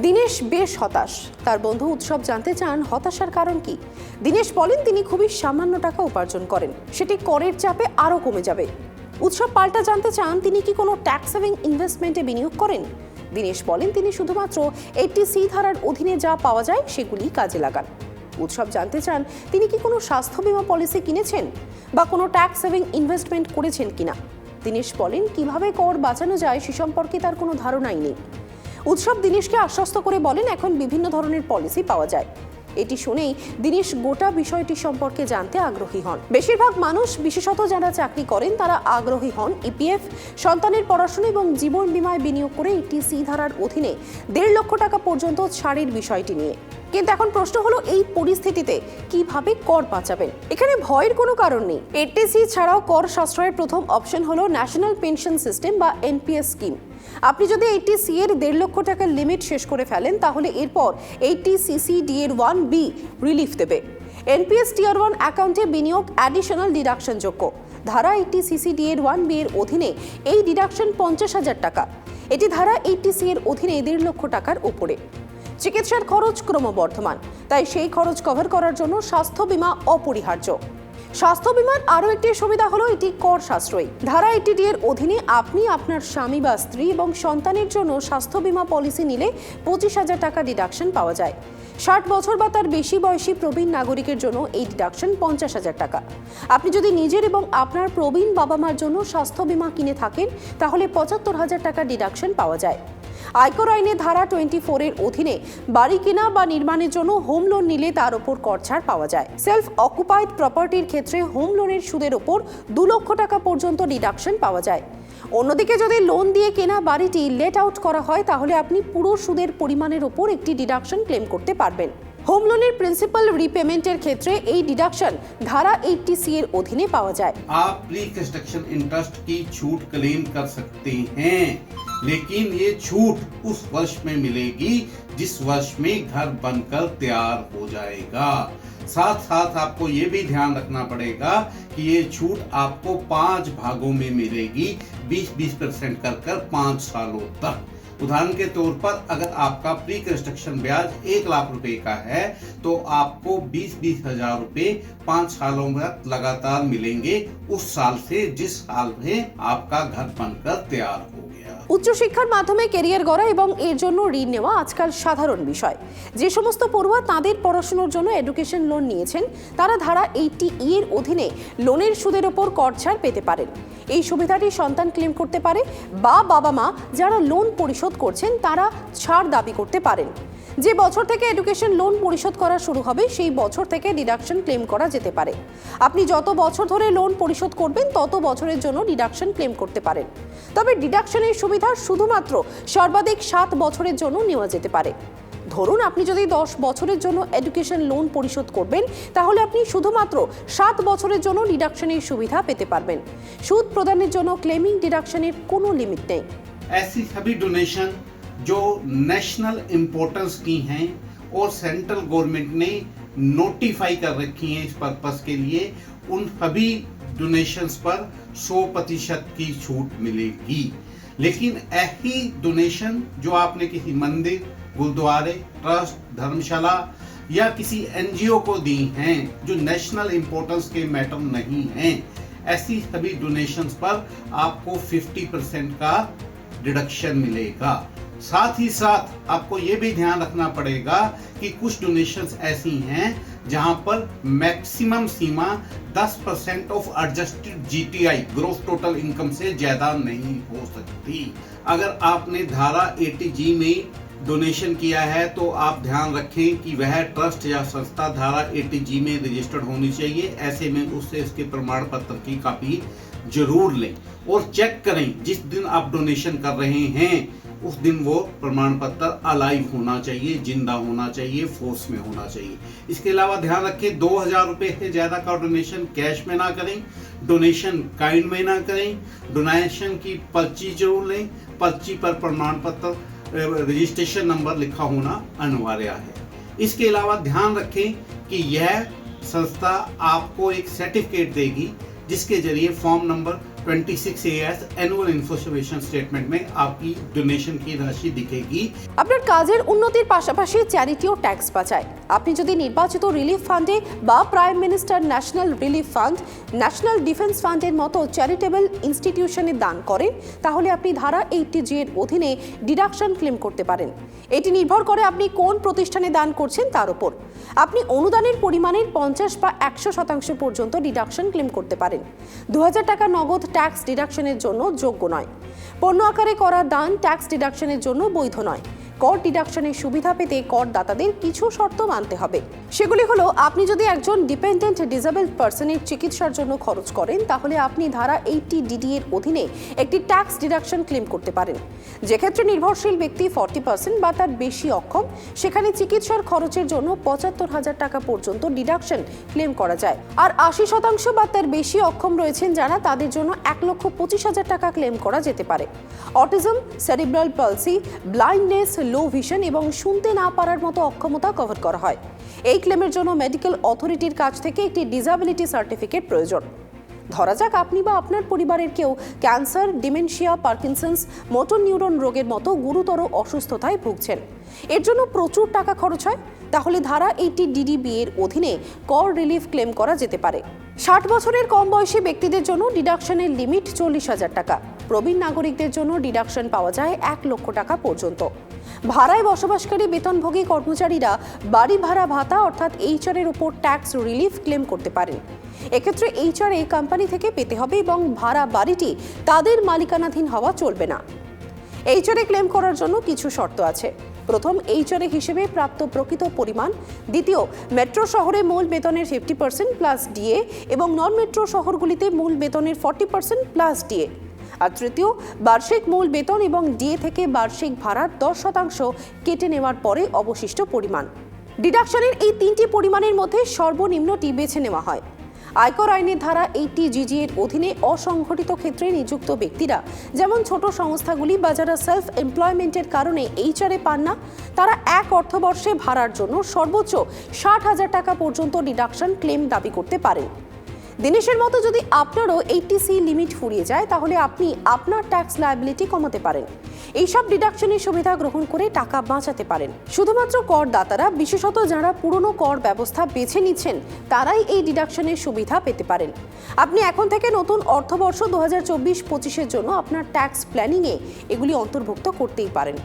দীনেশ বেশ হতাশ। তার বন্ধু উৎসব জানতে চান হতাশার কারণ কি। দীনেশ বলেন তিনি খুবই সামান্য টাকা উপার্জন করেন, সেটি করের চাপে আরও কমে যাবে। উৎসব পাল্টা জানতে চান তিনি কি কোনো ট্যাক্স সেভিং ইনভেস্টমেন্টে বিনিয়োগ করেন। দীনেশ বলেন তিনি শুধুমাত্র 80C ধারার অধীনে যা পাওয়া যায় সেগুলি কাজে লাগান। উৎসব জানতে চান তিনি কি কোনো স্বাস্থ্য বীমা পলিসি কিনেছেন বা কোনো ট্যাক্স সেভিং ইনভেস্টমেন্ট করেছেন কিনা। দীনেশ বলেন কিভাবে কর বাঁচানো যায় সে সম্পর্কে তার কোনো ধারণাই নেই। উৎসব দীনেশকে আশ্বস্ত করে বলেন এখন বিভিন্ন ধরনের পলিসি পাওয়া যায়। এটি শুনেই দীনেশ গোটা বিষয়টি সম্পর্কে জানতে আগ্রহী হন। বেশিরভাগ মানুষ, বিশেষত যারা চাকরি করেন, তারা আগ্রহী হন ইপিএফ, সন্তানের পড়াশোনা এবং জীবন বীমায় বিনিয়োগ করে 80C ধারার অধীনে 1.5 লক্ষ টাকা পর্যন্ত ছাড়ের বিষয়টি নিয়ে। কিন্তু এখন প্রশ্ন হলো এই পরিস্থিতিতে কিভাবে কর বাঁচাবেন। এখানে ভয়ের কোনো কারণ নেই। 80C ছাড়াও কর সাশ্রয়ের প্রথম অপশন হলো ন্যাশনাল পেনশন সিস্টেম বা এনপিএস স্কিম। আপনি যদি 80C এর 1.5 লক্ষ টাকার লিমিট শেষ করে ফেলেন তাহলে এরপর 80CC DA 1B রিলিফ দেবে। এনপিএস টিয়ার 1 অ্যাকাউন্টে বিনিয়োগ অ্যাডিশনাল ডিডাকশন যোগ্য। ধারা 80CC DA 1B এর অধীনে এই ডিডাকশন 50,000 টাকা। এটি ধারা 80C এর অধীনে 1.5 লক্ষ টাকার উপরে। চিকিৎসার খরচ ক্রমবর্ধমান, তাই সেই খরচ কভার করার জন্য স্বাস্থ্য বীমা অপরিহার্য। স্বাস্থ্য বীমার আরও একটি সুবিধা হলো এটি কর সাশ্রয়ী। ধারা 80D এর অধীনে আপনি আপনার স্বামী বা স্ত্রী এবং সন্তানের জন্য স্বাস্থ্য বীমা পলিসি নিলে 25,000 টাকা ডিডাকশন পাওয়া যায়। 60 বছর বা তার বেশি বয়সী প্রবীণ নাগরিকের জন্য এই ডিডাকশন 50,000 টাকা। আপনি যদি নিজের এবং আপনার প্রবীণ বাবা মার জন্য স্বাস্থ্য বীমা কিনে থাকেন তাহলে 75,000 টাকা ডিডাকশন পাওয়া যায়। আয়কর আইনে ধারা 24 এর অধীনে বাড়ি কেনা বা নির্মাণের জন্য হোম লোন নিলে তার উপর কর ছাড় পাওয়া যায়। সেলফ অকুপাইড প্রপার্টির ক্ষেত্রে হোম লোনের সুদের উপর 2 লক্ষ টাকা পর্যন্ত ডিডাকশন পাওয়া যায়। অন্যদিকে যদি লোন দিয়ে কেনা বাড়িটি লেট আউট করা হয় তাহলে আপনি পুরো সুদের পরিমাণের উপর একটি ডিডাকশন ক্লেম করতে পারবেন। হোম লোনের প্রিন্সিপাল রিপেমেন্টের ক্ষেত্রে এই ডিডাকশন ধারা 80C এর অধীনে পাওয়া যায়। आप प्री कंस्ट्रक्शन इंटरेस्ट की छूट क्लेम कर सकते हैं, लेकिन ये छूट उस वर्ष में मिलेगी जिस वर्ष में घर बनकर तैयार हो जाएगा। साथ साथ आपको ये भी ध्यान रखना पड़ेगा कि ये छूट आपको 5 भागों में मिलेगी, 20% कर 5 सालों तक। उदाहरण के तौर पर अगर आपका प्री कंस्ट्रक्शन ब्याज 1 लाख रुपए का है तो आपको 20 हजार रुपए 5 सालों में लगातार मिलेंगे, उस साल से जिस साल में आपका घर बनकर तैयार हो गया। উচ্চশিক্ষার মাধ্যমে ক্যারিয়ার গড়া এবং এর জন্য ঋণ নেওয়া আজকাল সাধারণ বিষয়। যে সমস্ত পড়ুয়া তাদের পড়াশোনার জন্য এডুকেশন লোন নিয়েছেন তারা ধারা 80E এর অধীনে লোনের সুদের ওপর কর ছাড় পেতে পারেন। এই সুবিধাটি সন্তান ক্লেম করতে পারে বা বাবা মা যারা লোন পরিশোধ করছেন তারা ছাড় দাবি করতে পারেন। যে বছর থেকে এডুকেশন লোন পরিশোধ করা শুরু হবে সেই বছর থেকে ডিডাকশন ক্লেম করা যেতে পারে। আপনি যত বছর ধরে লোন পরিশোধ করবেন তত বছরের জন্য ডিডাকশন ক্লেম করতে পারেন। তবে ডিডাকশনের সুবিধা শুধুমাত্র সর্বাধিক 7 বছরের জন্য নেওয়া যেতে পারে। ধরুন আপনি যদি 10 বছরের জন্য এডুকেশন লোন পরিশোধ করবেন তাহলে আপনি শুধুমাত্র 7 বছরের জন্য ডিডাকশনের সুবিধা পেতে পারবেন। সুদ প্রদানের জন্য ক্লেমিং ডিডাকশনের কোনো লিমিট নেই। ऐसी सभी डोनेशन जो नेशनल इम्पोर्टेंस की हैं और सेंट्रल गवर्नमेंट ने नोटिफाई कर रखी हैं इस पर्पस के लिए, उन सभी डोनेशंस पर 100% की छूट मिलेगी। लेकिन ऐसी डोनेशन जो आपने किसी मंदिर, गुरुद्वारे, ट्रस्ट, धर्मशाला या किसी एनजीओ को दी हैं जो नेशनल इम्पोर्टेंस के मैटर नहीं हैं, ऐसी सभी डोनेशंस पर आपको 50% का डिडक्शन मिलेगा। साथ ही साथ आपको ये भी ध्यान रखना पड़ेगा कि कुछ डोनेशंस ऐसी हैं जहां पर मैक्सिमम सीमा 10% of adjusted GTI gross total income से ज्यादा नहीं हो सकती। अगर आपने धारा 80G में डोनेशन किया है तो आप ध्यान रखें कि वह ट्रस्ट या संस्था धारा 80G में रजिस्टर्ड होनी चाहिए। ऐसे में उससे इसके प्रमाण पत्र की कॉपी जरूर लें और चेक करें जिस दिन आप डोनेशन कर रहे हैं उस दिन वो प्रमाण पत्र अलाइव होना चाहिए, जिंदा होना चाहिए, फोर्स में होना चाहिए। इसके अलावा ध्यान रखें 2000 रुपए से ज्यादा का डोनेशन कैश में ना करें, डोनेशन काइंड में ना करें, डोनेशन की पर्ची जरूर लें, पर्ची पर प्रमाण पत्र रजिस्ट्रेशन नंबर लिखा होना अनिवार्य है। इसके अलावा ध्यान रखें कि यह संस्था आपको एक सर्टिफिकेट देगी जिसके जरिए form number 26 AS annual information statement में आपकी डोनेशन की राशि दिखेगी। আপনার কাজের উন্নতির পাশাপাশি চ্যারিটিও ট্যাক্স বাঁচায়। আপনি যদি নির্বাচিত রিলিফ ফান্ডে বা prime minister national relief fund, national defence ফান্ডের মতো চ্যারিটেবল ইনস্টিটিউশনে দান করেন, তাহলে আপনি ধারা 80G এর অধীনে ডিডাকশন ক্লেম করতে পারেন। এটি নির্ভর করে আপনি কোন প্রতিষ্ঠানে দান করছেন তার উপর। আপনি অনুদানের পরিমাণের 50 বা 100% পর্যন্ত ডিডাকশন ক্লেম করতে পারেন। 2000 টাকা নগদ ট্যাক্স ডিডাকশনের জন্য যোগ্য নয়। পণ্য আকারে করা দান ট্যাক্স ডিডাকশনের জন্য বৈধ নয়। কর ডিডাকশনের সুবিধা পেতে করদাতাদের কিছু শর্ত মানতে হবে। সেগুলি হলো, আপনি যদি একজন ডিপেন্ডেন্ট ডিসেবলড পার্সনের চিকিৎসার জন্য খরচ করেন, তাহলে আপনি ধারা 80DD এর অধীনে একটি ট্যাক্স ডিডাকশন ক্লেম করতে পারেন। যে ক্ষেত্রে নির্ভরশীল ব্যক্তি 40% বা তার বেশি অক্ষম, সেখানে চিকিৎসার খরচের জন্য 75,000 টাকা পর্যন্ত ডিডাকশন ক্লেম করা যায়। আর 80% বা তার বেশি অক্ষম রয়েছেন যারা, তাদের জন্য 1,25,000 টাকা ক্লেম করা যেতে পারে। Autism, cerebral পলসি, blindness, low vision এবং শুনতে না পারার মতো অক্ষমতা কভার করা হয়। এই ক্লেমের জন্য মেডিকেল অথরিটির কাছ থেকে একটি ডিসএবিলিটি সার্টিফিকেট প্রয়োজন। ধরা যাক আপনি বা আপনার পরিবারের কেউ cancer, dementia, Parkinson's, motor neuron রোগের মতো গুরুতর অসুস্থতায় ভুগছেন। এর জন্য প্রচুর টাকা খরচ হয়, তাহলে ধারা 80DDB এর অধীনে কর রিলিফ ক্লেম করা যেতে পারে। 60 বছরের কম বয়সী ব্যক্তিদের জন্য ডিডাকশনের লিমিট 40,000 টাকা। প্রবীণ নাগরিকদের জন্য ডিডাকশন পাওয়া যায় 1 লক্ষ টাকা পর্যন্ত। ভাড়ায় বসবাসকারী বেতনভোগী কর্মচারীরা বাড়ি ভাড়া ভাতা অর্থাৎ HR এর উপর ট্যাক্স রিলিফ ক্লেম করতে পারেন। এক্ষেত্রে HR কোম্পানি থেকে পেতে হবে এবং ভাড়া বাড়িটি তাদের মালিকানাধীন হওয়া চলবে না। HR ক্লেম করার জন্য কিছু শর্ত আছে। প্রথম, HR হিসেবে প্রাপ্ত প্রকৃত পরিমাণ। দ্বিতীয়, মেট্রো শহরে মূল বেতনের 50% প্লাস DA এবং নন মেট্রো শহরগুলিতে মূল বেতনের 40% প্লাস DA। আর তৃতীয়, বার্ষিক মূল বেতন এবং DA থেকে বার্ষিক ভাড়ার 10% কেটে নেওয়ার পরে অবশিষ্ট পরিমাণ। ডিডাকশনের এই 3টি পরিমাণের মধ্যে সর্বনিম্নটি বেছে নেওয়া হয়। আয়কর আইনের ধারা 80GG এর অধীনে অসংগঠিত ক্ষেত্রে নিযুক্ত ব্যক্তিরা, যেমন ছোট সংস্থাগুলি বা যারা সেলফ এমপ্লয়মেন্টের কারণে HR পান না, তারা এক অর্থবর্ষে ভাড়ার জন্য সর্বোচ্চ 60,000 টাকা পর্যন্ত ডিডাকশন ক্লেম দাবি করতে পারেন। দিনেশের মতো যদি আপনারও 80C লিমিট ফুরিয়ে যায়, তাহলে আপনি আপনার ট্যাক্স লায়াবিলিটি কমাতে পারেন। এইসব ডিডাকশনের সুবিধা গ্রহণ করে টাকা বাঁচাতে পারেন। শুধুমাত্র করদাতারা, বিশেষত যারা পুরনো কর ব্যবস্থা বেছে নিচ্ছেন, তারাই এই ডিডাকশনের সুবিধা পেতে পারেন। আপনি এখন থেকে নতুন অর্থবর্ষ 2024-25 জন্য আপনার ট্যাক্স প্ল্যানিংয়ে এগুলি অন্তর্ভুক্ত করতেই পারেন।